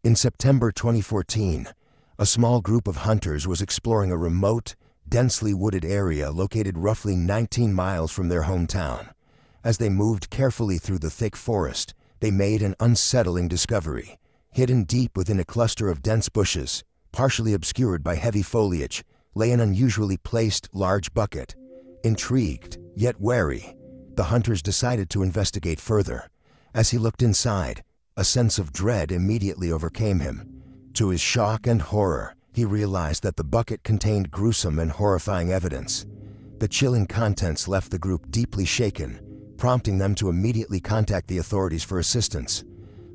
In September 2014, a small group of hunters was exploring a remote, densely wooded area located roughly 19 miles from their hometown. As they moved carefully through the thick forest, they made an unsettling discovery. Hidden deep within a cluster of dense bushes, partially obscured by heavy foliage, lay an unusually placed large bucket. Intrigued, yet wary, the hunters decided to investigate further. As he looked inside, a sense of dread immediately overcame him. To his shock and horror, he realized that the bucket contained gruesome and horrifying evidence. The chilling contents left the group deeply shaken, prompting them to immediately contact the authorities for assistance.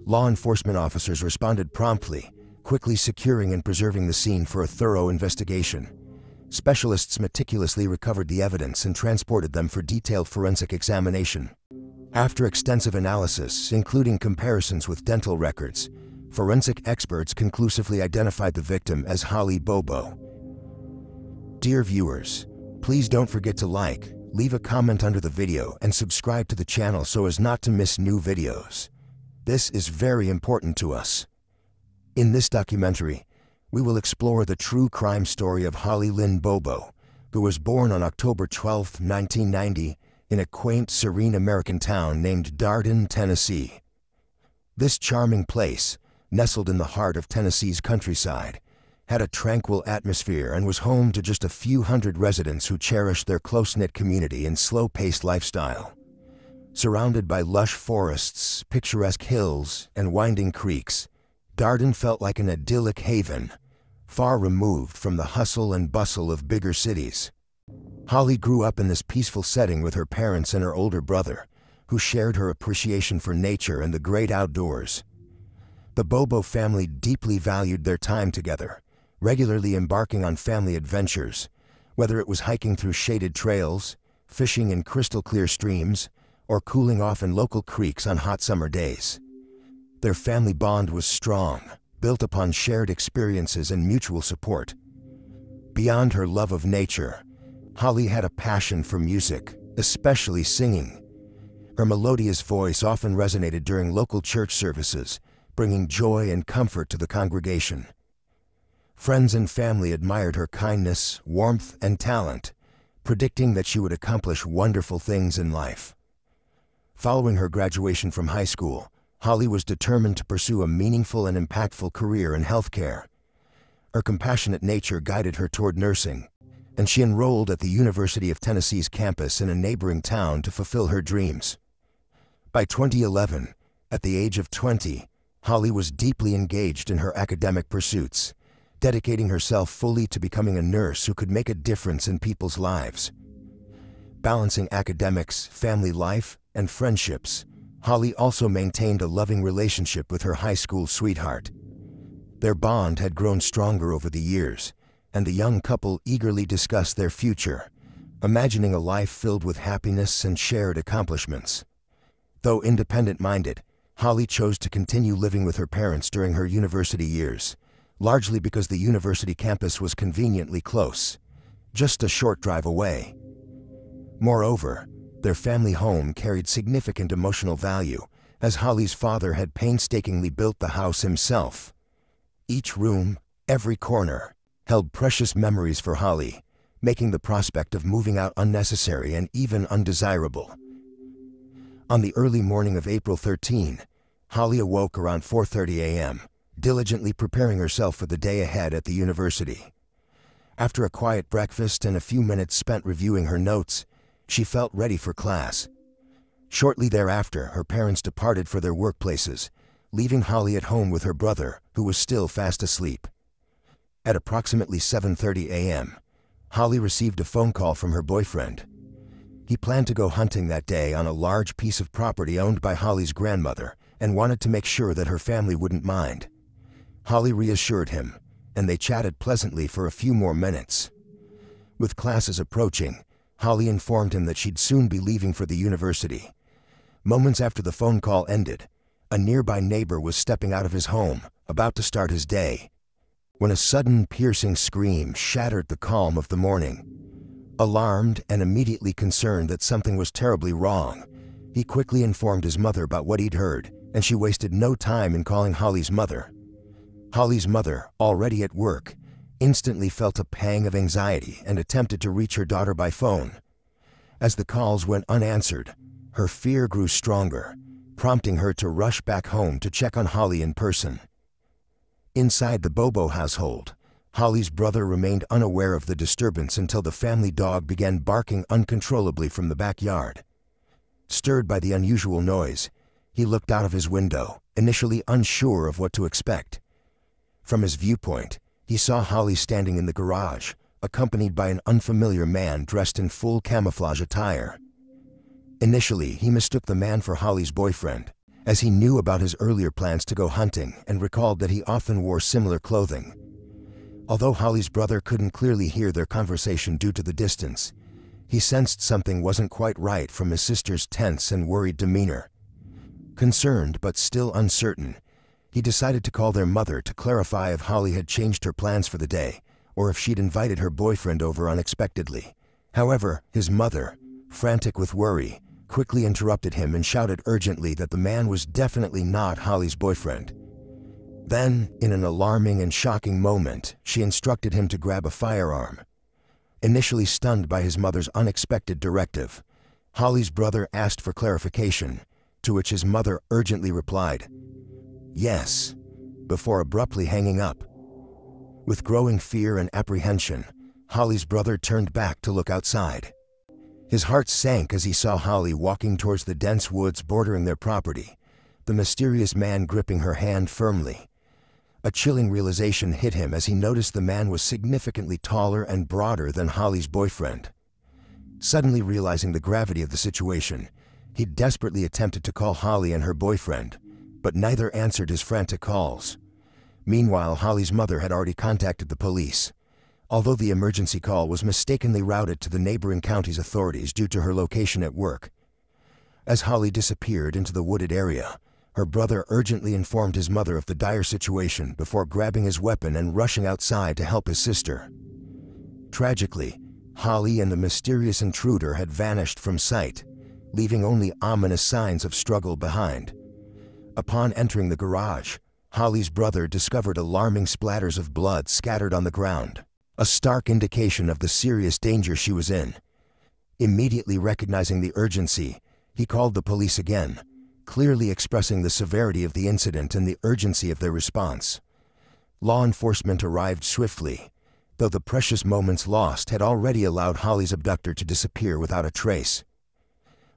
Law enforcement officers responded promptly, quickly securing and preserving the scene for a thorough investigation. Specialists meticulously recovered the evidence and transported them for detailed forensic examination. After extensive analysis, including comparisons with dental records, forensic experts conclusively identified the victim as Holly Bobo. Dear viewers, please don't forget to like, leave a comment under the video, and subscribe to the channel so as not to miss new videos. This is very important to us. In this documentary, we will explore the true crime story of Holly Lynn Bobo, who was born on October 12, 1990, in a quaint, serene American town named Darden, Tennessee. This charming place, nestled in the heart of Tennessee's countryside, had a tranquil atmosphere and was home to just a few hundred residents who cherished their close-knit community and slow-paced lifestyle. Surrounded by lush forests, picturesque hills, and winding creeks, Darden felt like an idyllic haven, far removed from the hustle and bustle of bigger cities. Holly grew up in this peaceful setting with her parents and her older brother, who shared her appreciation for nature and the great outdoors. The Bobo family deeply valued their time together, regularly embarking on family adventures, whether it was hiking through shaded trails, fishing in crystal-clear streams, or cooling off in local creeks on hot summer days. Their family bond was strong, built upon shared experiences and mutual support. Beyond her love of nature, Holly had a passion for music, especially singing. Her melodious voice often resonated during local church services, bringing joy and comfort to the congregation. Friends and family admired her kindness, warmth, and talent, predicting that she would accomplish wonderful things in life. Following her graduation from high school, Holly was determined to pursue a meaningful and impactful career in healthcare. Her compassionate nature guided her toward nursing, and she enrolled at the University of Tennessee's campus in a neighboring town to fulfill her dreams. By 2011, at the age of 20, Holly was deeply engaged in her academic pursuits, dedicating herself fully to becoming a nurse who could make a difference in people's lives. Balancing academics, family life, and friendships, Holly also maintained a loving relationship with her high school sweetheart. Their bond had grown stronger over the years, and the young couple eagerly discussed their future, imagining a life filled with happiness and shared accomplishments. Though independent-minded, Holly chose to continue living with her parents during her university years, largely because the university campus was conveniently close, just a short drive away. Moreover, their family home carried significant emotional value, as Holly's father had painstakingly built the house himself. Each room, every corner, held precious memories for Holly, making the prospect of moving out unnecessary and even undesirable. On the early morning of April 13, Holly awoke around 4:30 a.m., diligently preparing herself for the day ahead at the university. After a quiet breakfast and a few minutes spent reviewing her notes, she felt ready for class. Shortly thereafter, her parents departed for their workplaces, leaving Holly at home with her brother, who was still fast asleep. At approximately 7:30 a.m., Holly received a phone call from her boyfriend. He planned to go hunting that day on a large piece of property owned by Holly's grandmother and wanted to make sure that her family wouldn't mind. Holly reassured him, and they chatted pleasantly for a few more minutes. With classes approaching, Holly informed him that she'd soon be leaving for the university. Moments after the phone call ended, a nearby neighbor was stepping out of his home, about to start his day, when a sudden piercing scream shattered the calm of the morning. Alarmed and immediately concerned that something was terribly wrong, he quickly informed his mother about what he'd heard, and she wasted no time in calling Holly's mother. Holly's mother, already at work, instantly felt a pang of anxiety and attempted to reach her daughter by phone. As the calls went unanswered, her fear grew stronger, prompting her to rush back home to check on Holly in person. Inside the Bobo household, Holly's brother remained unaware of the disturbance until the family dog began barking uncontrollably from the backyard. Stirred by the unusual noise, he looked out of his window, initially unsure of what to expect. From his viewpoint, he saw Holly standing in the garage, accompanied by an unfamiliar man dressed in full camouflage attire. Initially, he mistook the man for Holly's boyfriend, as he knew about his earlier plans to go hunting and recalled that he often wore similar clothing. Although Holly's brother couldn't clearly hear their conversation due to the distance, he sensed something wasn't quite right from his sister's tense and worried demeanor. Concerned but still uncertain, he decided to call their mother to clarify if Holly had changed her plans for the day or if she'd invited her boyfriend over unexpectedly. However, his mother, frantic with worry, quickly interrupted him and shouted urgently that the man was definitely not Holly's boyfriend. Then, in an alarming and shocking moment, she instructed him to grab a firearm. Initially stunned by his mother's unexpected directive, Holly's brother asked for clarification, to which his mother urgently replied, "Yes," before abruptly hanging up. With growing fear and apprehension, Holly's brother turned back to look outside. His heart sank as he saw Holly walking towards the dense woods bordering their property, the mysterious man gripping her hand firmly. A chilling realization hit him as he noticed the man was significantly taller and broader than Holly's boyfriend. Suddenly realizing the gravity of the situation, he desperately attempted to call Holly and her boyfriend, but neither answered his frantic calls. Meanwhile, Holly's mother had already contacted the police, although the emergency call was mistakenly routed to the neighboring county's authorities due to her location at work. As Holly disappeared into the wooded area, her brother urgently informed his mother of the dire situation before grabbing his weapon and rushing outside to help his sister. Tragically, Holly and the mysterious intruder had vanished from sight, leaving only ominous signs of struggle behind. Upon entering the garage, Holly's brother discovered alarming splatters of blood scattered on the ground, a stark indication of the serious danger she was in. Immediately recognizing the urgency, he called the police again, clearly expressing the severity of the incident and the urgency of their response. Law enforcement arrived swiftly, though the precious moments lost had already allowed Holly's abductor to disappear without a trace.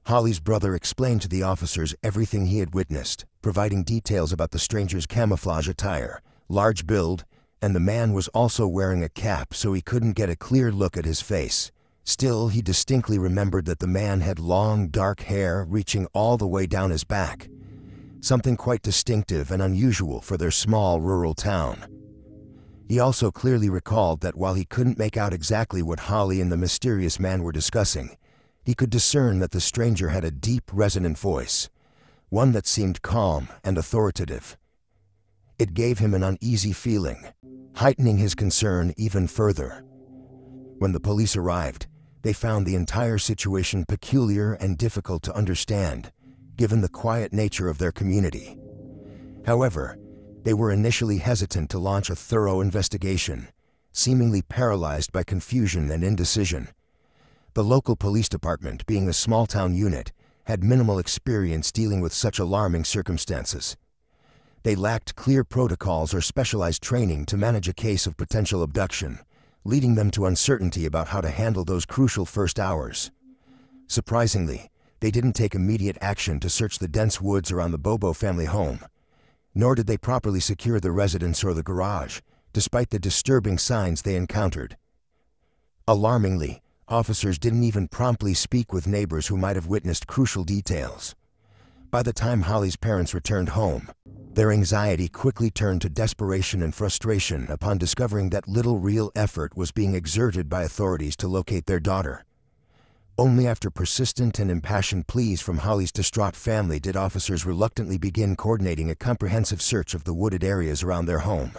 Holly's brother explained to the officers everything he had witnessed, providing details about the stranger's camouflage attire, large build, and the man was also wearing a cap so he couldn't get a clear look at his face. Still, he distinctly remembered that the man had long, dark hair reaching all the way down his back, something quite distinctive and unusual for their small rural town. He also clearly recalled that while he couldn't make out exactly what Holly and the mysterious man were discussing, he could discern that the stranger had a deep, resonant voice, one that seemed calm and authoritative. It gave him an uneasy feeling, heightening his concern even further. When the police arrived, they found the entire situation peculiar and difficult to understand, given the quiet nature of their community. However, they were initially hesitant to launch a thorough investigation, seemingly paralyzed by confusion and indecision. The local police department, being a small-town unit, had minimal experience dealing with such alarming circumstances. They lacked clear protocols or specialized training to manage a case of potential abduction, leading them to uncertainty about how to handle those crucial first hours. Surprisingly, they didn't take immediate action to search the dense woods around the Bobo family home, nor did they properly secure the residence or the garage, despite the disturbing signs they encountered. Alarmingly, officers didn't even promptly speak with neighbors who might have witnessed crucial details. By the time Holly's parents returned home, their anxiety quickly turned to desperation and frustration upon discovering that little real effort was being exerted by authorities to locate their daughter. Only after persistent and impassioned pleas from Holly's distraught family did officers reluctantly begin coordinating a comprehensive search of the wooded areas around their home.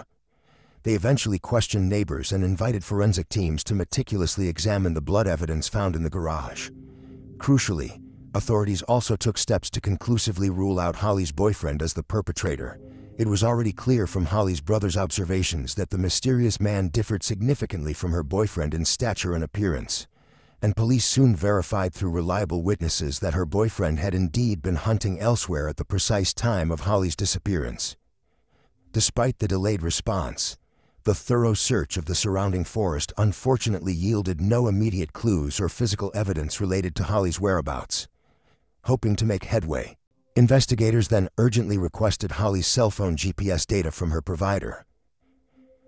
They eventually questioned neighbors and invited forensic teams to meticulously examine the blood evidence found in the garage. Crucially, authorities also took steps to conclusively rule out Holly's boyfriend as the perpetrator, It was already clear from Holly's brother's observations that the mysterious man differed significantly from her boyfriend in stature and appearance, and police soon verified through reliable witnesses that her boyfriend had indeed been hunting elsewhere at the precise time of Holly's disappearance. Despite the delayed response, the thorough search of the surrounding forest unfortunately yielded no immediate clues or physical evidence related to Holly's whereabouts. Hoping to make headway, investigators then urgently requested Holly's cell phone GPS data from her provider.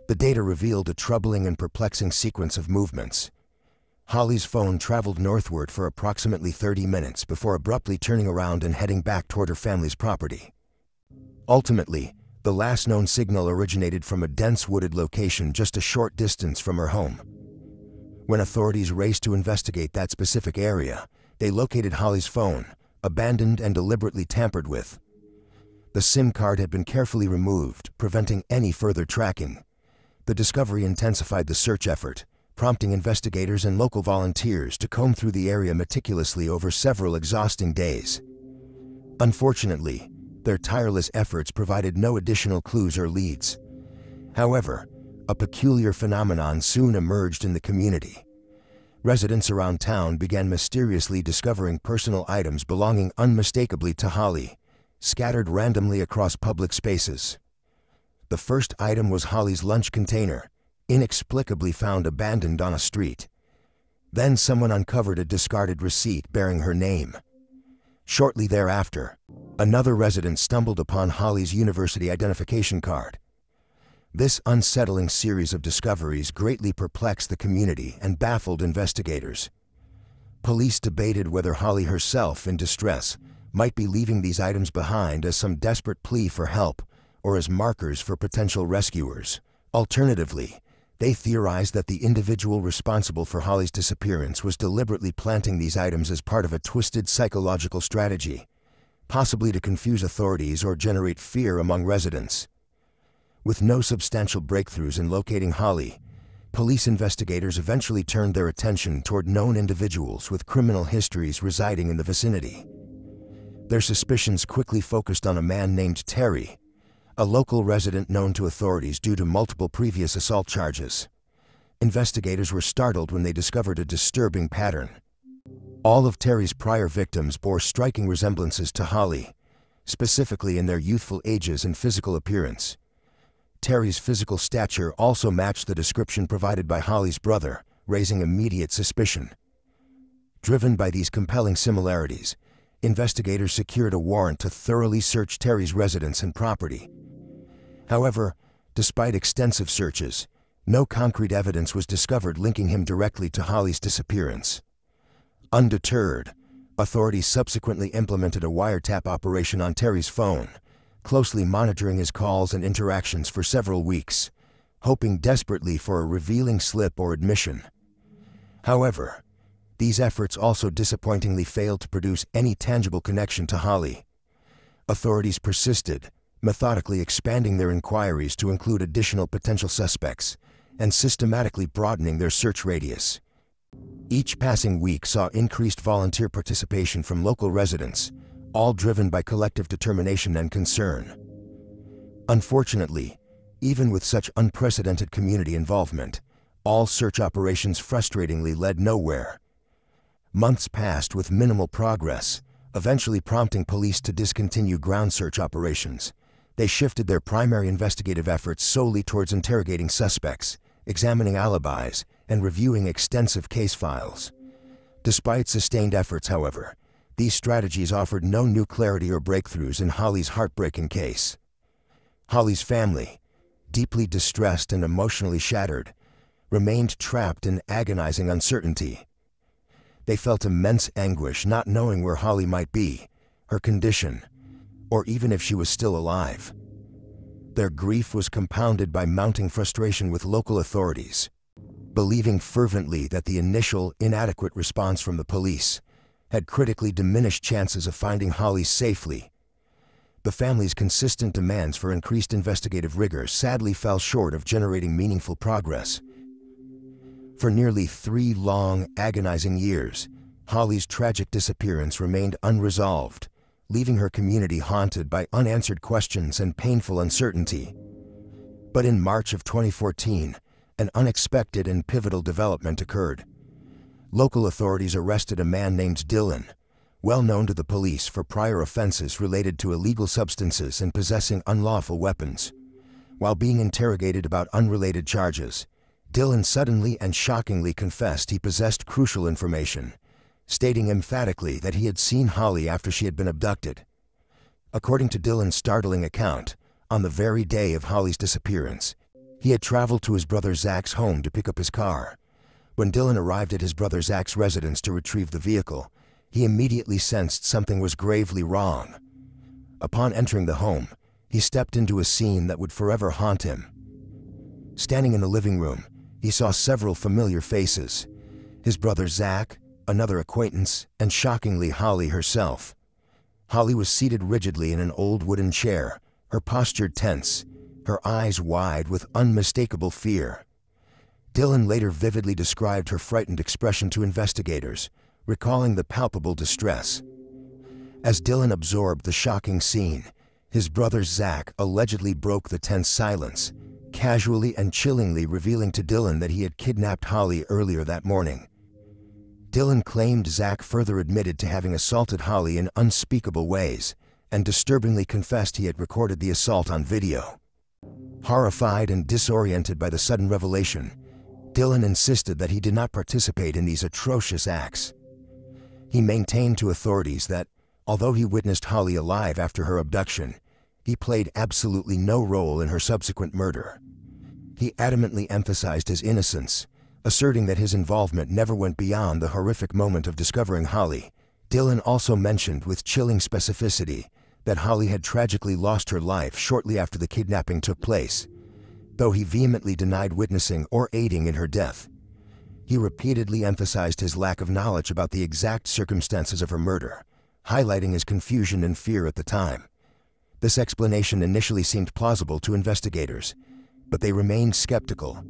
The data revealed a troubling and perplexing sequence of movements. Holly's phone traveled northward for approximately 30 minutes before abruptly turning around and heading back toward her family's property. Ultimately, the last known signal originated from a dense wooded location just a short distance from her home. When authorities raced to investigate that specific area, they located Holly's phone, abandoned and deliberately tampered with. The SIM card had been carefully removed, preventing any further tracking. The discovery intensified the search effort, prompting investigators and local volunteers to comb through the area meticulously over several exhausting days. Unfortunately, their tireless efforts provided no additional clues or leads. However, a peculiar phenomenon soon emerged in the community. Residents around town began mysteriously discovering personal items belonging unmistakably to Holly, scattered randomly across public spaces. The first item was Holly's lunch container, inexplicably found abandoned on a street. Then someone uncovered a discarded receipt bearing her name. Shortly thereafter, another resident stumbled upon Holly's university identification card. This unsettling series of discoveries greatly perplexed the community and baffled investigators. Police debated whether Holly herself, in distress, might be leaving these items behind as some desperate plea for help or as markers for potential rescuers. Alternatively, they theorized that the individual responsible for Holly's disappearance was deliberately planting these items as part of a twisted psychological strategy, possibly to confuse authorities or generate fear among residents. With no substantial breakthroughs in locating Holly, police investigators eventually turned their attention toward known individuals with criminal histories residing in the vicinity. Their suspicions quickly focused on a man named Terry, a local resident known to authorities due to multiple previous assault charges. Investigators were startled when they discovered a disturbing pattern. All of Terry's prior victims bore striking resemblances to Holly, specifically in their youthful ages and physical appearance. Terry's physical stature also matched the description provided by Holly's brother, raising immediate suspicion. Driven by these compelling similarities, investigators secured a warrant to thoroughly search Terry's residence and property. However, despite extensive searches, no concrete evidence was discovered linking him directly to Holly's disappearance. Undeterred, authorities subsequently implemented a wiretap operation on Terry's phone, closely monitoring his calls and interactions for several weeks, hoping desperately for a revealing slip or admission. However, these efforts also disappointingly failed to produce any tangible connection to Holly. Authorities persisted, methodically expanding their inquiries to include additional potential suspects and systematically broadening their search radius. Each passing week saw increased volunteer participation from local residents, all driven by collective determination and concern. Unfortunately, even with such unprecedented community involvement, all search operations frustratingly led nowhere. Months passed with minimal progress, eventually prompting police to discontinue ground search operations. They shifted their primary investigative efforts solely towards interrogating suspects, examining alibis, and reviewing extensive case files. Despite sustained efforts, however, these strategies offered no new clarity or breakthroughs in Holly's heartbreaking case. Holly's family, deeply distressed and emotionally shattered, remained trapped in agonizing uncertainty. They felt immense anguish not knowing where Holly might be, her condition, or even if she was still alive. Their grief was compounded by mounting frustration with local authorities, believing fervently that the initial inadequate response from the police had critically diminished chances of finding Holly safely. The family's consistent demands for increased investigative rigor sadly fell short of generating meaningful progress. For nearly 3 long, agonizing years, Holly's tragic disappearance remained unresolved, leaving her community haunted by unanswered questions and painful uncertainty. But in March of 2014, an unexpected and pivotal development occurred. Local authorities arrested a man named Dylan, well known to the police for prior offenses related to illegal substances and possessing unlawful weapons. While being interrogated about unrelated charges, Dylan suddenly and shockingly confessed he possessed crucial information, stating emphatically that he had seen Holly after she had been abducted. According to Dylan's startling account, on the very day of Holly's disappearance, he had traveled to his brother Zach's home to pick up his car. When Dylan arrived at his brother Zach's residence to retrieve the vehicle, he immediately sensed something was gravely wrong. Upon entering the home, he stepped into a scene that would forever haunt him. Standing in the living room, he saw several familiar faces: his brother Zach, another acquaintance, and shockingly Holly herself. Holly was seated rigidly in an old wooden chair, her posture tense, her eyes wide with unmistakable fear. Dylan later vividly described her frightened expression to investigators, recalling the palpable distress. As Dylan absorbed the shocking scene, his brother Zach allegedly broke the tense silence, casually and chillingly revealing to Dylan that he had kidnapped Holly earlier that morning. Dylan claimed Zach further admitted to having assaulted Holly in unspeakable ways, and disturbingly confessed he had recorded the assault on video. Horrified and disoriented by the sudden revelation, Dylan insisted that he did not participate in these atrocious acts. He maintained to authorities that, although he witnessed Holly alive after her abduction, he played absolutely no role in her subsequent murder. He adamantly emphasized his innocence, asserting that his involvement never went beyond the horrific moment of discovering Holly. Dylan also mentioned with chilling specificity that Holly had tragically lost her life shortly after the kidnapping took place, though he vehemently denied witnessing or aiding in her death. He repeatedly emphasized his lack of knowledge about the exact circumstances of her murder, highlighting his confusion and fear at the time. This explanation initially seemed plausible to investigators, but they remained skeptical,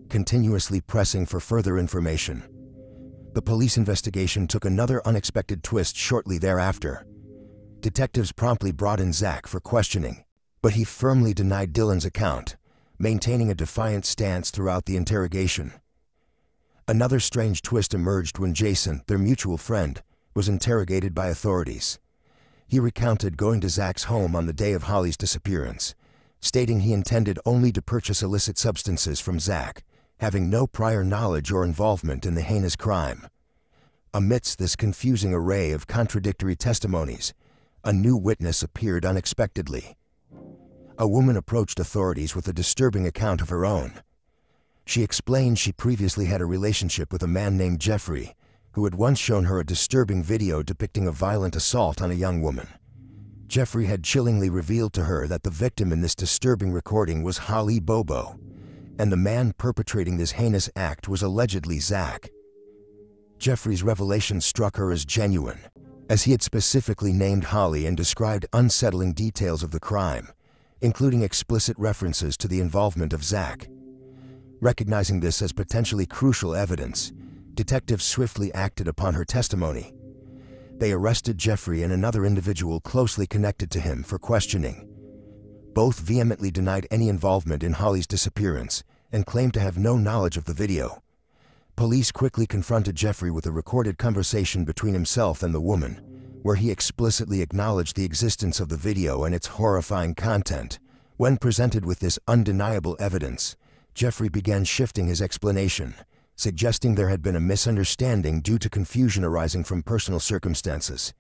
continuously pressing for further information. The police investigation took another unexpected twist shortly thereafter. Detectives promptly brought in Zach for questioning, but he firmly denied Dylan's account, maintaining a defiant stance throughout the interrogation. Another strange twist emerged when Jason, their mutual friend, was interrogated by authorities. He recounted going to Zach's home on the day of Holly's disappearance, stating he intended only to purchase illicit substances from Zach, having no prior knowledge or involvement in the heinous crime. Amidst this confusing array of contradictory testimonies, a new witness appeared unexpectedly. A woman approached authorities with a disturbing account of her own. She explained she previously had a relationship with a man named Jeffrey, who had once shown her a disturbing video depicting a violent assault on a young woman. Jeffrey had chillingly revealed to her that the victim in this disturbing recording was Holly Bobo, and the man perpetrating this heinous act was allegedly Zach. Jeffrey's revelation struck her as genuine, as he had specifically named Holly and described unsettling details of the crime, including explicit references to the involvement of Zach. Recognizing this as potentially crucial evidence, detectives swiftly acted upon her testimony. They arrested Jeffrey and another individual closely connected to him for questioning. Both vehemently denied any involvement in Holly's disappearance and claimed to have no knowledge of the video. Police quickly confronted Jeffrey with a recorded conversation between himself and the woman, where he explicitly acknowledged the existence of the video and its horrifying content. When presented with this undeniable evidence, Jeffrey began shifting his explanation, suggesting there had been a misunderstanding due to confusion arising from personal circumstances.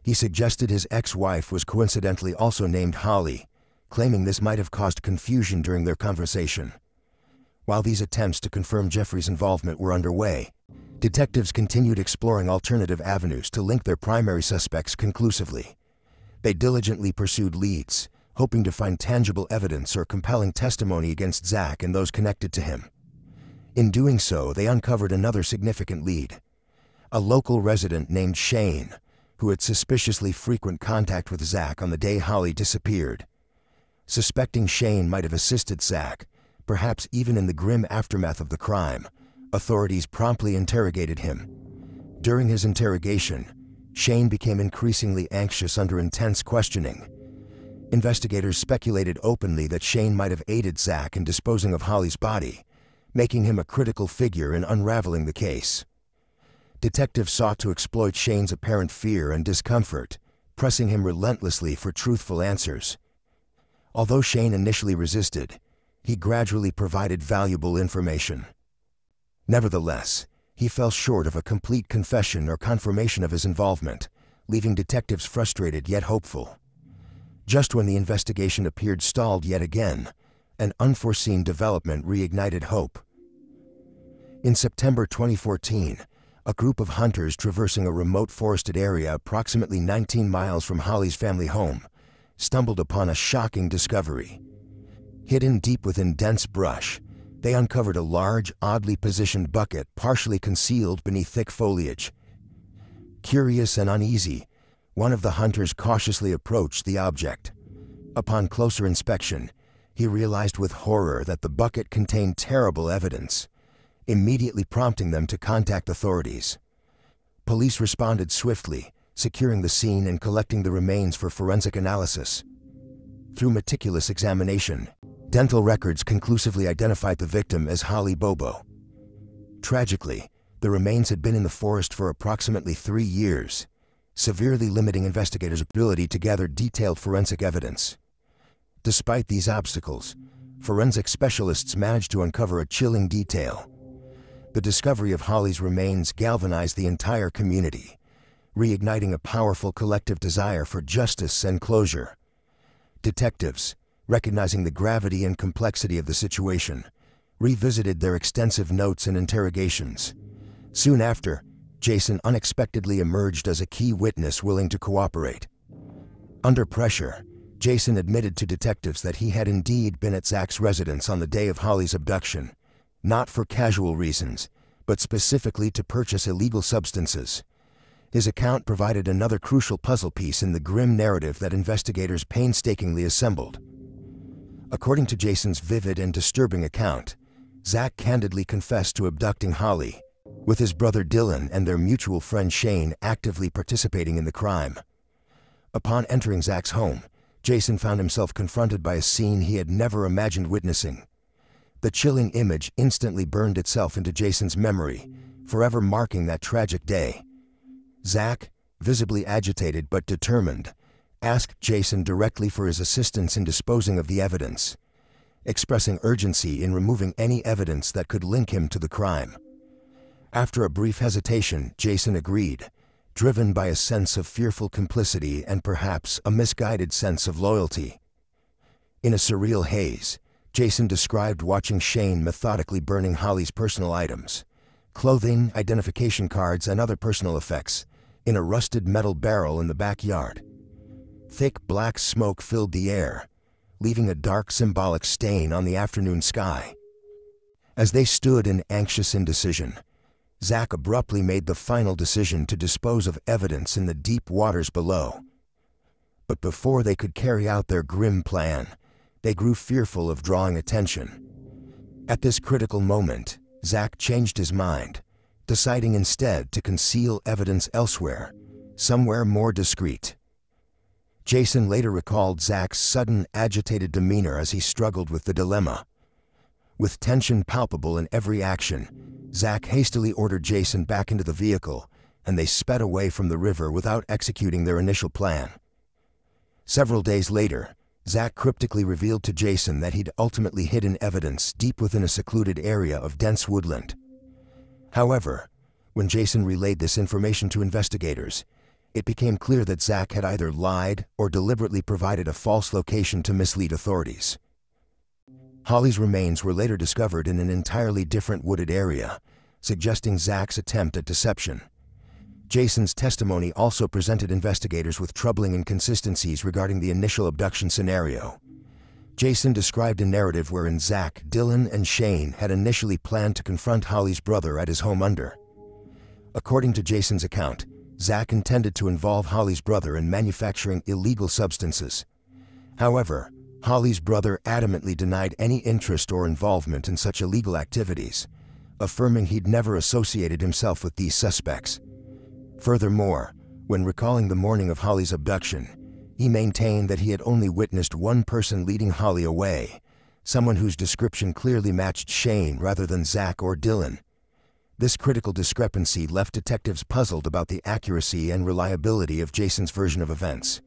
He suggested his ex-wife was coincidentally also named Holly, claiming this might have caused confusion during their conversation. While these attempts to confirm Jeffrey's involvement were underway, detectives continued exploring alternative avenues to link their primary suspects conclusively. They diligently pursued leads, hoping to find tangible evidence or compelling testimony against Zach and those connected to him. In doing so, they uncovered another significant lead: a local resident named Shane, who had suspiciously frequent contact with Zach on the day Holly disappeared. Suspecting Shane might have assisted Zach, perhaps even in the grim aftermath of the crime, authorities promptly interrogated him. During his interrogation, Shane became increasingly anxious under intense questioning. Investigators speculated openly that Shane might have aided Zach in disposing of Holly's body, making him a critical figure in unraveling the case. Detectives sought to exploit Shane's apparent fear and discomfort, pressing him relentlessly for truthful answers. Although Shane initially resisted, he gradually provided valuable information. Nevertheless, he fell short of a complete confession or confirmation of his involvement, leaving detectives frustrated yet hopeful. Just when the investigation appeared stalled yet again, an unforeseen development reignited hope. In September 2014, a group of hunters traversing a remote forested area approximately 19 miles from Holly's family home stumbled upon a shocking discovery. Hidden deep within dense brush, they uncovered a large, oddly positioned bucket partially concealed beneath thick foliage. Curious and uneasy, one of the hunters cautiously approached the object. Upon closer inspection, he realized with horror that the bucket contained terrible evidence, immediately prompting them to contact authorities. Police responded swiftly, securing the scene and collecting the remains for forensic analysis. Through meticulous examination, dental records conclusively identified the victim as Holly Bobo. Tragically, the remains had been in the forest for approximately 3 years, severely limiting investigators' ability to gather detailed forensic evidence. Despite these obstacles, forensic specialists managed to uncover a chilling detail. The discovery of Holly's remains galvanized the entire community, reigniting a powerful collective desire for justice and closure. Detectives, recognizing the gravity and complexity of the situation, revisited their extensive notes and interrogations. Soon after, Jason unexpectedly emerged as a key witness willing to cooperate. Under pressure, Jason admitted to detectives that he had indeed been at Zach's residence on the day of Holly's abduction, not for casual reasons, but specifically to purchase illegal substances. His account provided another crucial puzzle piece in the grim narrative that investigators painstakingly assembled. According to Jason's vivid and disturbing account, Zach candidly confessed to abducting Holly, with his brother Dylan and their mutual friend Shane actively participating in the crime. Upon entering Zach's home, Jason found himself confronted by a scene he had never imagined witnessing. The chilling image instantly burned itself into Jason's memory, forever marking that tragic day. Zach, visibly agitated but determined, asked Jason directly for his assistance in disposing of the evidence, expressing urgency in removing any evidence that could link him to the crime. After a brief hesitation, Jason agreed, driven by a sense of fearful complicity and perhaps a misguided sense of loyalty. In a surreal haze, Jason described watching Shane methodically burning Holly's personal items, clothing, identification cards, and other personal effects, in a rusted metal barrel in the backyard. Thick black smoke filled the air, leaving a dark symbolic stain on the afternoon sky. As they stood in anxious indecision, Zach abruptly made the final decision to dispose of evidence in the deep waters below. But before they could carry out their grim plan, they grew fearful of drawing attention. At this critical moment, Zach changed his mind, deciding instead to conceal evidence elsewhere, somewhere more discreet. Jason later recalled Zach's sudden, agitated demeanor as he struggled with the dilemma. With tension palpable in every action, Zach hastily ordered Jason back into the vehicle, and they sped away from the river without executing their initial plan. Several days later, Zach cryptically revealed to Jason that he'd ultimately hidden evidence deep within a secluded area of dense woodland. However, when Jason relayed this information to investigators, it became clear that Zach had either lied or deliberately provided a false location to mislead authorities. Holly's remains were later discovered in an entirely different wooded area, suggesting Zach's attempt at deception. Jason's testimony also presented investigators with troubling inconsistencies regarding the initial abduction scenario. Jason described a narrative wherein Zach, Dylan, and Shane had initially planned to confront Holly's brother at his home under. According to Jason's account, Zach intended to involve Holly's brother in manufacturing illegal substances. However, Holly's brother adamantly denied any interest or involvement in such illegal activities, affirming he'd never associated himself with these suspects. Furthermore, When recalling the morning of Holly's abduction, he maintained that he had only witnessed one person leading Holly away, someone whose description clearly matched Shane rather than Zach or Dylan. This critical discrepancy left detectives puzzled about the accuracy and reliability of Jason's version of events.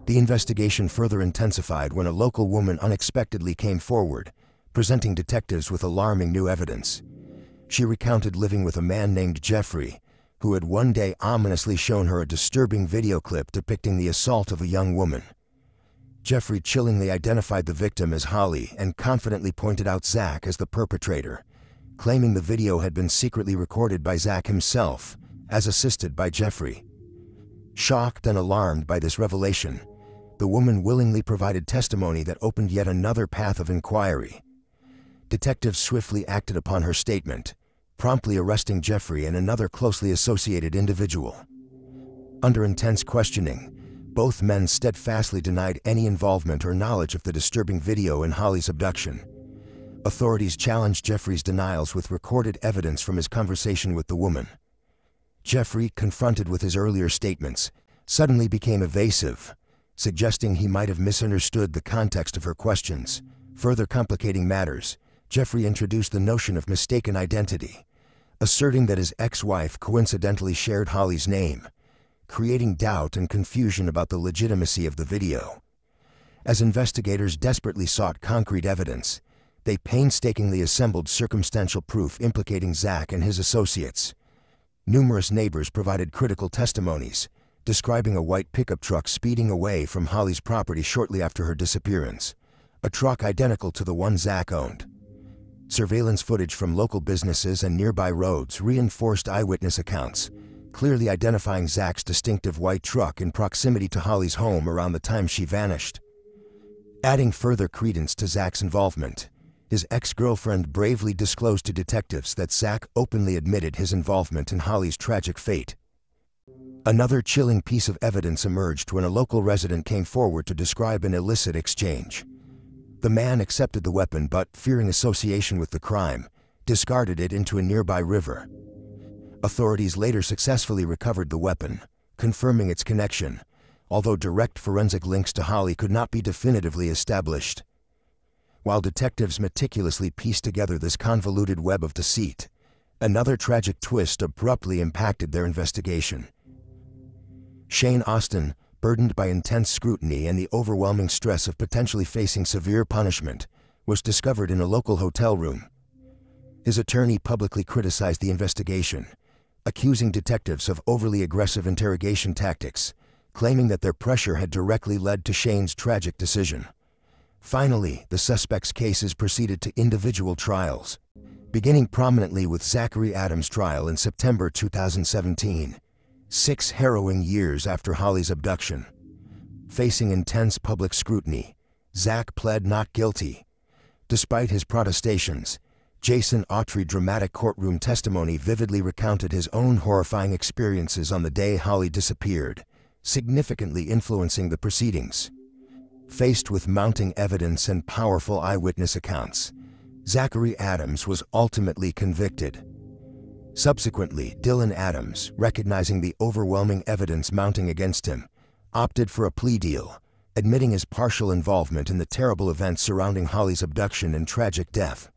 The investigation further intensified when a local woman unexpectedly came forward, presenting detectives with alarming new evidence. She recounted living with a man named Jeffrey, who had one day ominously shown her a disturbing video clip depicting the assault of a young woman. Jeffrey chillingly identified the victim as Holly and confidently pointed out Zach as the perpetrator, claiming the video had been secretly recorded by Zach himself, as assisted by Jeffrey. Shocked and alarmed by this revelation, the woman willingly provided testimony that opened yet another path of inquiry. Detectives swiftly acted upon her statement, promptly arresting Jeffrey and another closely associated individual. Under intense questioning, both men steadfastly denied any involvement or knowledge of the disturbing video in Holly's abduction. Authorities challenged Jeffrey's denials with recorded evidence from his conversation with the woman. Jeffrey, confronted with his earlier statements, suddenly became evasive, suggesting he might have misunderstood the context of her questions. Further complicating matters, Jeffrey introduced the notion of mistaken identity, asserting that his ex-wife coincidentally shared Holly's name, creating doubt and confusion about the legitimacy of the video. As investigators desperately sought concrete evidence, they painstakingly assembled circumstantial proof implicating Zach and his associates. Numerous neighbors provided critical testimonies, describing a white pickup truck speeding away from Holly's property shortly after her disappearance, a truck identical to the one Zach owned. Surveillance footage from local businesses and nearby roads reinforced eyewitness accounts, clearly identifying Zach's distinctive white truck in proximity to Holly's home around the time she vanished. Adding further credence to Zach's involvement, his ex-girlfriend bravely disclosed to detectives that Zach openly admitted his involvement in Holly's tragic fate. Another chilling piece of evidence emerged when a local resident came forward to describe an illicit exchange. The man accepted the weapon but, fearing association with the crime, discarded it into a nearby river. Authorities later successfully recovered the weapon, confirming its connection, although direct forensic links to Holly could not be definitively established. While detectives meticulously pieced together this convoluted web of deceit, another tragic twist abruptly impacted their investigation. Shane Austin, burdened by intense scrutiny and the overwhelming stress of potentially facing severe punishment, was discovered in a local hotel room. His attorney publicly criticized the investigation, accusing detectives of overly aggressive interrogation tactics, claiming that their pressure had directly led to Shane's tragic decision. Finally, the suspect's cases proceeded to individual trials, beginning prominently with Zachary Adams' trial in September 2017. 6 harrowing years after Holly's abduction. Facing intense public scrutiny, Zach pled not guilty. Despite his protestations, Jason Autry's dramatic courtroom testimony vividly recounted his own horrifying experiences on the day Holly disappeared, significantly influencing the proceedings. Faced with mounting evidence and powerful eyewitness accounts, Zachary Adams was ultimately convicted. Subsequently, Dylan Adams, recognizing the overwhelming evidence mounting against him, opted for a plea deal, admitting his partial involvement in the terrible events surrounding Holly's abduction and tragic death.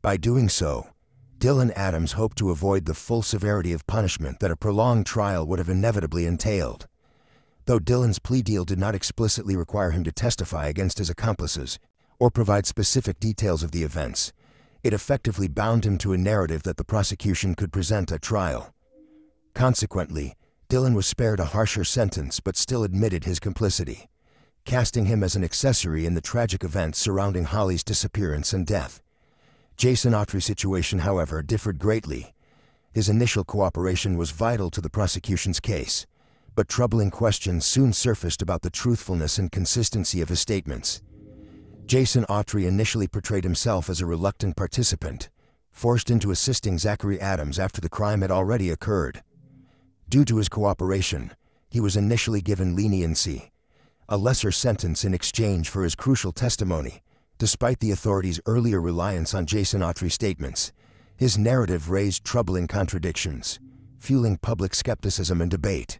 By doing so, Dylan Adams hoped to avoid the full severity of punishment that a prolonged trial would have inevitably entailed. Though Dylan's plea deal did not explicitly require him to testify against his accomplices or provide specific details of the events, it effectively bound him to a narrative that the prosecution could present at trial. Consequently, Dylan was spared a harsher sentence but still admitted his complicity, casting him as an accessory in the tragic events surrounding Holly's disappearance and death. Jason Autry's situation, however, differed greatly. His initial cooperation was vital to the prosecution's case, but troubling questions soon surfaced about the truthfulness and consistency of his statements. Jason Autry initially portrayed himself as a reluctant participant, forced into assisting Zachary Adams after the crime had already occurred. Due to his cooperation, he was initially given leniency, a lesser sentence in exchange for his crucial testimony. Despite the authorities' earlier reliance on Jason Autry's statements, his narrative raised troubling contradictions, fueling public skepticism and debate.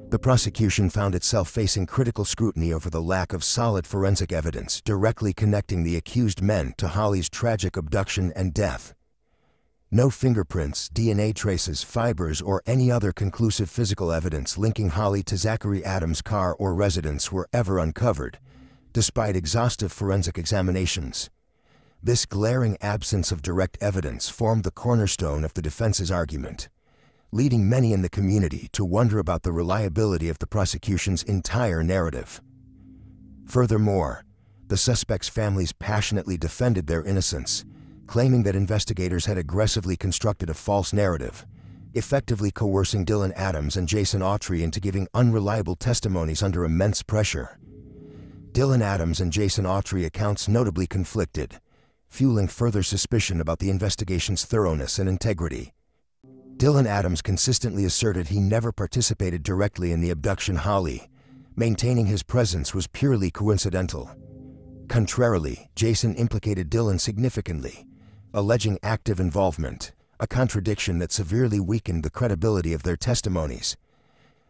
The prosecution found itself facing critical scrutiny over the lack of solid forensic evidence directly connecting the accused men to Holly's tragic abduction and death. No fingerprints, DNA traces, fibers, or any other conclusive physical evidence linking Holly to Zachary Adams' car or residence were ever uncovered, despite exhaustive forensic examinations. This glaring absence of direct evidence formed the cornerstone of the defense's argument, leading many in the community to wonder about the reliability of the prosecution's entire narrative. Furthermore, the suspects' families passionately defended their innocence, claiming that investigators had aggressively constructed a false narrative, effectively coercing Dylan Adams and Jason Autry into giving unreliable testimonies under immense pressure. Dylan Adams and Jason Autry accounts notably conflicted, fueling further suspicion about the investigation's thoroughness and integrity. Dylan Adams consistently asserted he never participated directly in the abduction of Holly, maintaining his presence was purely coincidental. Contrarily, Jason implicated Dylan significantly, alleging active involvement, a contradiction that severely weakened the credibility of their testimonies.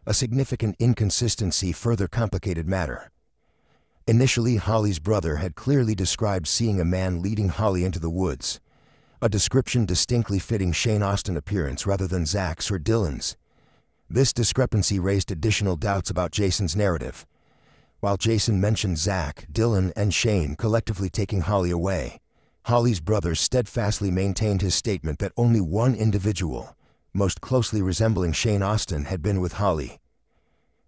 A significant inconsistency further complicated matter. Initially, Holly's brother had clearly described seeing a man leading Holly into the woods, a description distinctly fitting Shane Austin's appearance rather than Zach's or Dylan's. This discrepancy raised additional doubts about Jason's narrative. While Jason mentioned Zach, Dylan, and Shane collectively taking Holly away, Holly's brother steadfastly maintained his statement that only one individual, most closely resembling Shane Austin, had been with Holly.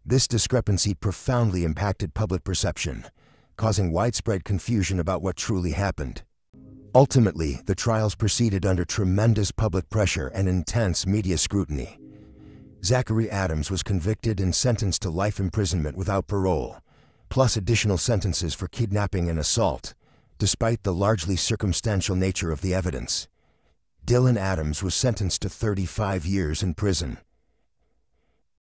This discrepancy profoundly impacted public perception, causing widespread confusion about what truly happened. Ultimately, the trials proceeded under tremendous public pressure and intense media scrutiny. Zachary Adams was convicted and sentenced to life imprisonment without parole, plus additional sentences for kidnapping and assault, despite the largely circumstantial nature of the evidence. Dylan Adams was sentenced to 35 years in prison.